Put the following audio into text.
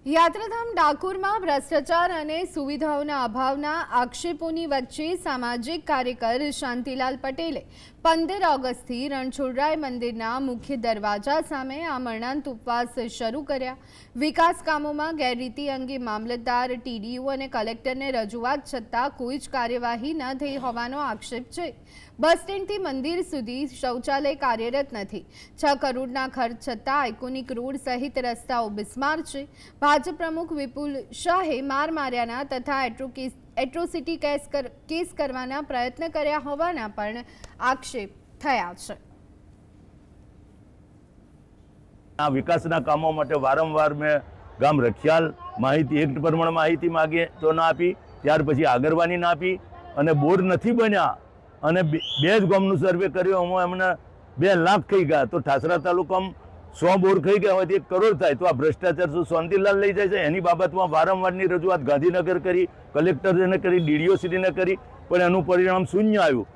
યાત્રાધામ ડાકોરમાં ભ્રષ્ટાચાર અને સુવિધાઓના અભાવના આક્ષેપોની વચ્ચે સામાજિક કાર્યકર શાંતિલાલ પટેલે 15 ઓગસ્ટથી રણછોડરાય મંદિરના મુખ્ય દરવાજા સામે આમરણાંત ઉપવાસ શરૂ કર્યા। વિકાસ કામોમાં ગેરરીતિ અંગે મામલતદાર, ટીડીયુ અને કલેક્ટરને રજૂઆત છતાં કોઈ જ કાર્યવાહી ન થઈ હોવાનો આક્ષેપ છે। બસ સ્ટેન્ડથી મંદિર સુધી શૌચાલય કાર્યરત નથી। 6 કરોડના ખર્ચ છતાં આઇકોનિક રોડ સહિત રસ્તાઓ બિસ્માર છે। ભાજપ પ્રમુખ વિપુલ શાહે માર માર્યાના તથા એટ્રોસિટી કેસ કરવાના પ્રયત્ન કર્યા હોવાના પણ આક્ષેપ થયા છે। આ વિકાસના કામો માટે વારંવાર મેં ગામ રખિયાલ માહિતી એક્ટ પ્રમાણે માહિતી માગી તો ના આપી, ત્યાર પછી આગરવાની ના આપી અને બોર્ડ નથી બન્યા અને બે જ ગામનું સર્વે કર્યો, હું એમને 2 લાખ થઈ ગયા તો ઠાસરા તાલુકામાં 100 બોર્ડ થઈ ગયા હોય તો 1 કરોડ થાય તો આ ભ્રષ્ટાચાર શું શાંતિલાલ લઈ જાય છે? એની બાબતમાં વારંવારની રજૂઆત ગાંધીનગર કરી, કલેક્ટરને કરી, ડીડીઓ શ્રીને કરી, પણ એનું પરિણામ શૂન્ય આવ્યું।